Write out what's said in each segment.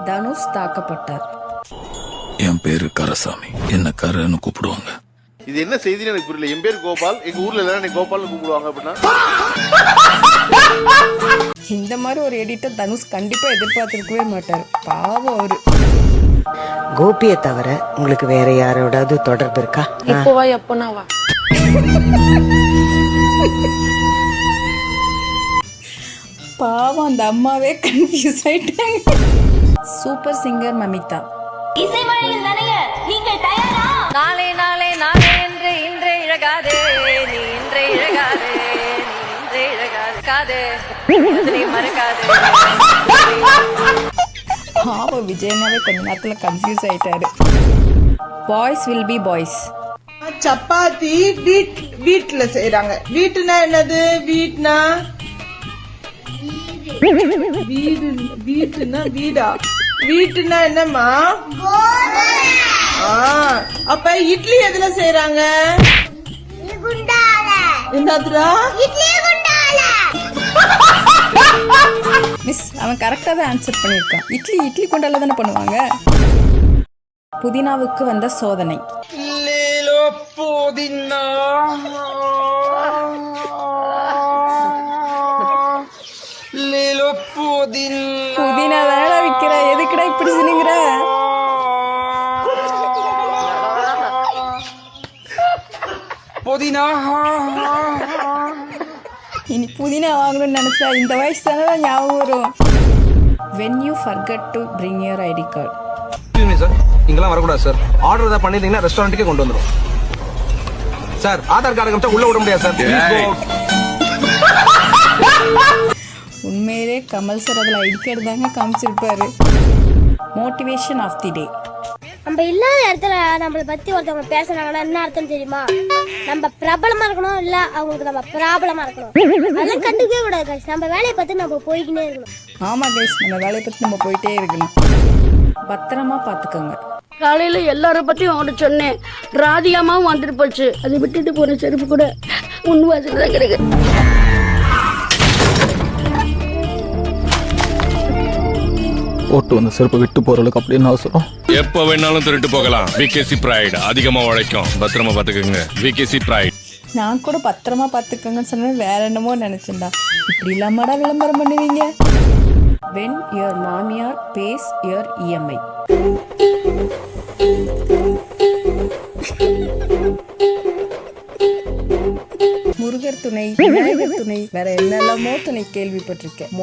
தனுஷ் தாக்கப்பட்டார். என் பேரு கரசாமி, என்ன கரன்னு கூப்பிடுவாங்க. இது என்ன செய்தின்னு எனக்கு புரியல. என் பேர் கோபால், எங்க ஊர்ல எல்லாரும் என்னை கோபால்னு கூப்பிடுவாங்க அப்படின்னா. இந்த மாதிரி ஒரு எடிட்டர் தனுஷ் கண்டிப்பா எதிர்பார்த்திருக்கவே மாட்டார். பாவம் அவரு. கோபியை தவிர உங்களுக்கு வேற யாரோடாவது தொடர்பு இருக்கா? இப்போவா எப்போனாவா? பாவம் அந்த அம்மாவே கன்ஃபியூஸ் ஆயிட்டாங்க. Super singer Mamitha. நாளே நாளே நாளே என்று இன்றே இழகாதே, நீ இன்றே இழகாதே, நீ இன்றே இழகாதே, நீ மறக்காதே. பாவம் விஜயனாவே கொஞ்ச நேரத்துல கன்ஃபியூஸ் ஆயிட்டாரு. Boys will be boys. Chapati வீட்ல செய்யறாங்க. வீட்டுனா என்னது? வீட்னா வீட்டுனா வீடா? வீட்டுனா என்னம்மா? அப்ப இட்லி எதுல செய்யறாங்க? என்னதுடா? மிஸ், அவன் கரெக்டா தான் ஆன்சர் பண்ணிருக்கான். இட்லி கொண்டால தானே பண்ணுவாங்க. புதினாவுக்கு வந்த சோதனை. புதினா தானடா விக்கிற, எதுக்குடா இப்படி சினிங்கிற? இனி புதினா வாங்கணும்னு நினைச்சா இந்த வயசு தானே ஞாபகம் வரும். When you forget to bring your ID card. Sir, இங்கெல்லாம் வரக்கூடாது சார். ஆர்டர் ஏதாவது பண்ணிருந்தீங்கன்னா ரெஸ்டாரண்ட்டுக்கே கொண்டு வந்துடும் சார். ஆதார் கார்டு காமிச்சா உள்ள விட முடியாது சார். உண்மையிலே கமல் சார் அதில் ஐடி கார்டு தாங்க காமிச்சிருப்பாரு. மோட்டிவேஷன் ஆஃப் தி டே. நம்ம இல்லாத இடத்துல நம்மளை பத்தி ஒருத்தவங்க பேசுறாங்கன்னா என்ன அர்த்தம் தெரியுமா? நம்ம பிரபலமா இருக்கணும், இல்ல அவங்களுக்கு நம்ம ப்ராப்ளமா இருக்கணும். அதெல்லாம் கண்டுக்கவே கூடாது கைஸ். நம்ம வேலையை பார்த்து நம்ம போய்கிட்டே இருக்கணும். ஆமா கைஸ், நம்ம வேலையை பத்தி நம்ம போயிட்டே இருக்கணும். பத்திரமா பாத்துக்கோங்க. காலையில எல்லாரும் பத்தியும் அவன்கிட்ட சொன்னேன். ராதிகாமாவும் வந்துட்டு போச்சு. அதை விட்டுட்டு போன செருப்பு கூட முன்வாசல் கிடக்கு. ஓட்டு வந்த செருப்பு விட்டு போறதுக்கு அப்படின்னு அவசரம். எப்ப வேணாலும் திருட்டு போகலாம். விகேசி பிரைட் அதிகமா உழைக்கும். பத்திரமா பாத்துக்கோங்க. விகேசி பிரைட். நான் கூட பத்திரமா பாத்துக்கோங்கன்னு சொன்னா வேற என்னமோ நினைச்சேன்டா. இப்படி இல்லாமடா விளம்பரம் பண்ணுவீங்க. When your மாமியார் pays your EMI. முருகர் துணை, விநாயகர் துணை, வேற என்னெல்லாமோ துணை கேள்விப்பட்டிருக்கேன்.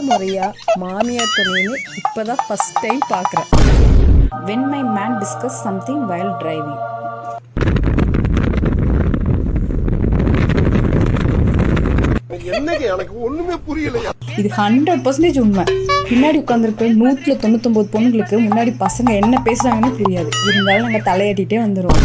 முறையா மாமியார் துணைன்னு இப்பதான் ஃபர்ஸ்ட் டைம் பாக்குறேன். When my man discuss something while driving. இது 100% உண்மை. பின்னாடி உட்காந்துருக்க 199 பொண்ணுங்களுக்கு முன்னாடி பசங்க என்ன பேசுறாங்கன்னு தெரியாது. இருந்தாலும் நாங்க தலையாட்டிட்டே வந்துருவோம்.